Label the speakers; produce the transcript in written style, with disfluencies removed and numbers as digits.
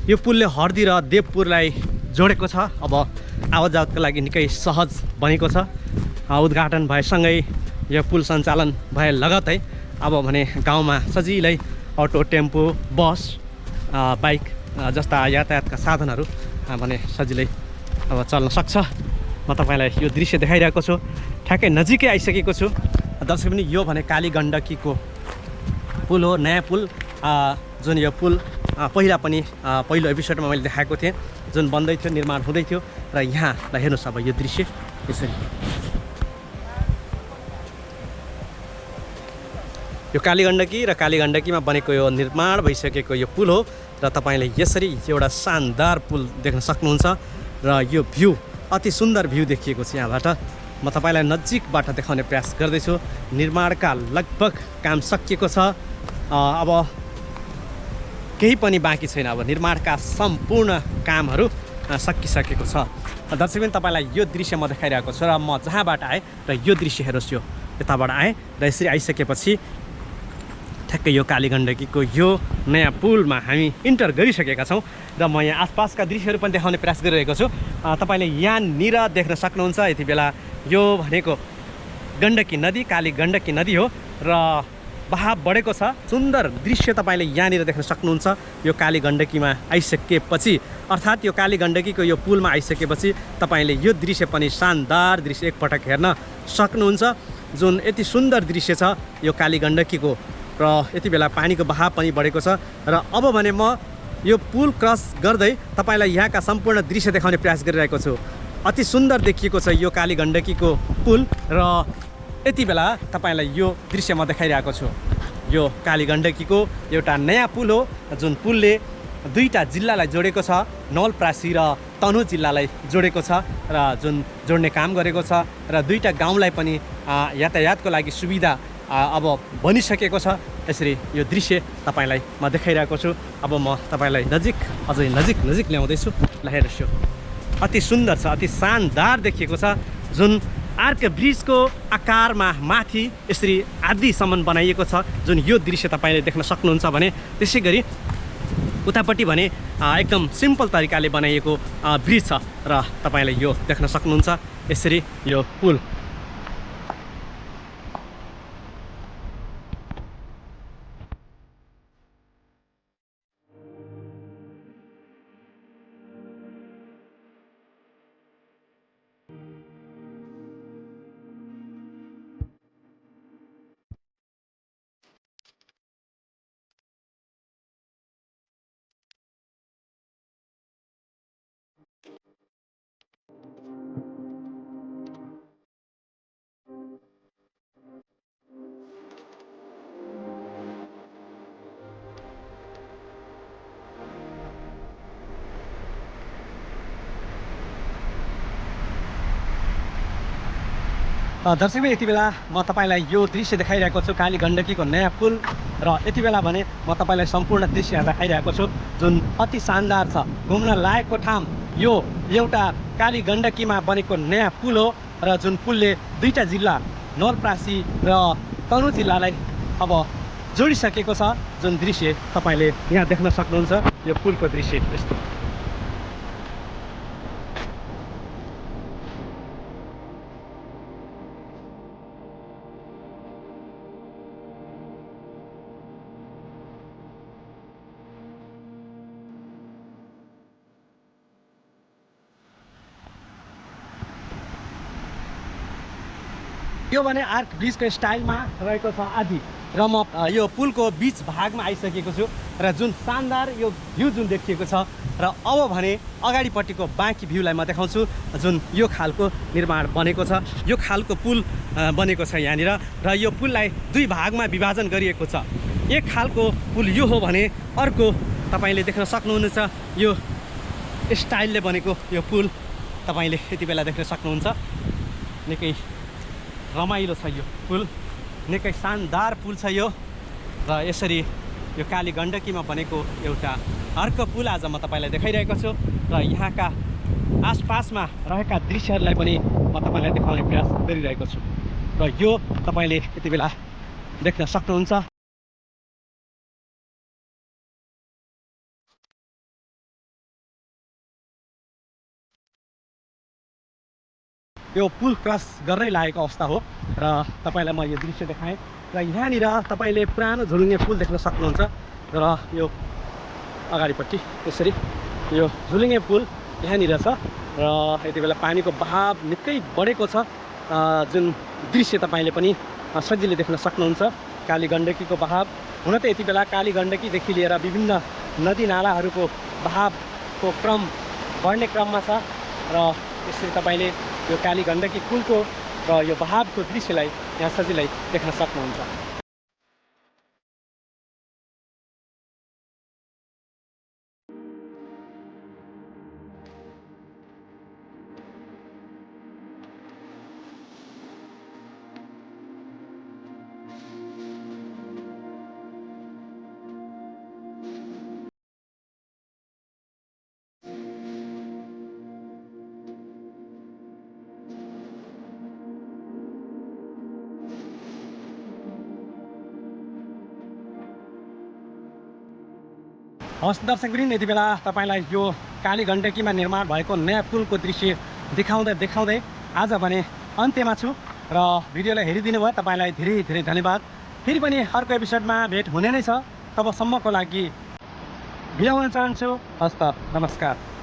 Speaker 1: यो पुलले हर्दी र देवपुरलाई जोडेको छ। अब आवाजावतको लागि निकै सहज बनेको छ। उद्घाटन भएसँगै यो पुल सञ्चालन भए लगतै अब भने गाउँमा सजिलै अटो, टेम्पो, बस, बाइक जस्ता यातायातका साधनहरू भने सजिलै अब चल्न सक्छ। म तपाईँलाई यो दृश्य देखाइरहेको छु। ठ्याक्कै नजिकै आइसकेको छु। दर्शक पनि यो भने काली गण्डकीको पुल हो, नयाँ पुल। जुन यो पुल पहिला पनि पहिलो एपिसोडमा मैले देखाएको थिएँ, जुन बन्दै थियो, निर्माण हुँदै थियो। र यहाँलाई हेर्नुहोस् अब यो दृश्य यसरी। यो काली गण्डकी र काली गण्डकीमा बनेको यो निर्माण भइसकेको यो पुल हो। र तपाईँले यसरी एउटा शानदार पुल देख्न सक्नुहुन्छ। र यो भ्यू अति सुन्दर भ्यू देखिएको छ यहाँबाट। म तपाईँलाई नजिकबाट देखाउने प्रयास गर्दैछु। निर्माणका लगभग काम सकिएको छ। अब केही पनि बाँकी छैन। अब निर्माणका सम्पूर्ण कामहरू सकिसकेको छ। दर्शक पनि तपाईँलाई यो दृश्य म देखाइरहेको छु। र म जहाँबाट आएँ र यो दृश्य हेर्नुहोस्, यो यताबाट आएँ र यसरी आइसकेपछि ठ्याक्कै यो काली गण्डकीको यो नयाँ पुलमा हामी इन्टर गरिसकेका छौँ। र म यहाँ आसपासका दृश्यहरू पनि देखाउने प्रयास गरिरहेको छु। तपाईँले यहाँनिर देख्न सक्नुहुन्छ। यति बेला यो भनेको गण्डकी नदी, काली गण्डकी नदी हो र बहाव बढेको छ। सुन्दर दृश्य तपाईँले यहाँनिर देख्न सक्नुहुन्छ। यो काली गण्डकीमा आइसकेपछि, अर्थात् यो काली गण्डकीको यो पुलमा आइसकेपछि तपाईँले यो दृश्य पनि शानदार दृश्य एकपटक हेर्न सक्नुहुन्छ। जुन यति सुन्दर दृश्य छ यो काली गण्डकीको। र यति बेला पानीको बहाव पनि बढेको छ। र अब भने म यो पुल क्रस गर्दै तपाईँलाई यहाँका सम्पूर्ण दृश्य देखाउने प्रयास गरिरहेको छु। अति सुन्दर देखिएको छ यो काली गण्डकीको पुल। र यति बेला तपाईँलाई यो दृश्य म देखाइरहेको छु। यो काली गण्डकीको एउटा नयाँ पुल हो, जुन पुलले दुईटा जिल्लालाई जोडेको छ। नवलपरासी र तनहुँ जिल्लालाई जोडेको छ र जुन जोड्ने काम गरेको छ। र दुईटा गाउँलाई पनि यातायातको लागि सुविधा अब बनिसकेको छ। यसरी यो दृश्य तपाईँलाई म देखाइरहेको छु। अब म तपाईँलाई अझै नजिक ल्याउँदैछु। ल हेर्नुहोस्, यो अति सुन्दर छ, अति शानदार देखिएको छ। जुन आर्क ब्रिजको आकारमा माथि यसरी आदिसम्म बनाइएको छ। जुन यो दृश्य तपाईँले देख्न सक्नुहुन्छ भने त्यसै गरी उतापट्टि भने एकदम सिम्पल तरिकाले बनाइएको ब्रिज छ र तपाईँले यो देख्न सक्नुहुन्छ। यसरी यो पुल दर्शक यति बेला म तपाईँलाई यो दृश्य देखाइरहेको छु, काली गण्डकीको नयाँ पुल। र यति बेला भने म तपाईँलाई सम्पूर्ण दृश्य देखाइरहेको छु, जुन अति शानदार छ। घुम्न लायकको ठाउँ यो एउटा काली गण्डकीमा बनेको नयाँ पुल हो। र जुन पुलले दुईटा जिल्ला नवलपरासी र तनहुँ जिल्लालाई अब जोडिसकेको छ। जुन दृश्य तपाईँले यहाँ देख्न सक्नुहुन्छ, यो पुलको दृश्य यस्तो। यो भने आर्क ब्रिजको स्टाइलमा रहेको छ आदि। र म यो पुलको बीच भागमा आइसकेको छु। र जुन शानदार यो भ्यू जुन देखिएको छ। र अब भने अगाडिपट्टिको बाँकी भ्यूलाई म देखाउँछु। जुन यो खालको निर्माण बनेको छ, यो खालको पुल बनेको छ यहाँनिर। र यो पुललाई दुई भागमा विभाजन गरिएको छ। एक खालको पुल यो हो भने अर्को तपाईँले देख्न सक्नुहुनेछ यो स्टाइलले बनेको यो पुल तपाईँले यति बेला देख्न सक्नुहुन्छ। निकै रमाइलो छ यो पुल, निकै शानदार पुल छ यो। र यसरी यो काली गण्डकीमा बनेको एउटा अर्को पुल आज म तपाईँलाई देखाइरहेको छु। र यहाँका आसपासमा रहेका दृश्यहरूलाई पनि म तपाईँलाई देखाउने प्रयास गरिरहेको छु। र यो तपाईँले यति बेला देख्न सक्नुहुन्छ। यो पुल क्रस गरेरै लागेको अवस्था हो र तपाईँलाई म यो दृश्य देखाएँ र यहाँनिर तपाईँले पुरानो झुलुङ्गे पुल देख्न सक्नुहुन्छ र यो अगाडिपट्टि यसरी यो झुलुङ्गे पुल यहाँनिर छ र यति बेला पानीको बहाव निकै बढेको छ जुन दृश्य तपाईँले पनि सजिलै देख्न सक्नुहुन्छ काली गण्डकीको बहाव। हुन त यति बेला काली गण्डकीदेखि लिएर विभिन्न नदीनालाहरूको बहावको क्रम बढ्ने क्रममा छ र यसरी तपाईँले यो काली गण्डकी पुलको र यो बहावको दृश्यलाई यहाँ सजिलै देख्न सक्नुहुन्छ। हवस् दर्शकवृन्द, यति बेला तपाईँलाई यो काली गण्डकीमा निर्माण भएको नयाँ पुलको दृश्य देखाउँदै आज भने अन्त्यमा छु र भिडियोलाई हेरिदिनु भयो तपाईँलाई धेरै धेरै धन्यवाद। फेरि पनि अर्को एपिसोडमा भेट हुने नै छ, तबसम्मको लागि बिदा हुन चाहन्छु। हस्त नमस्कार।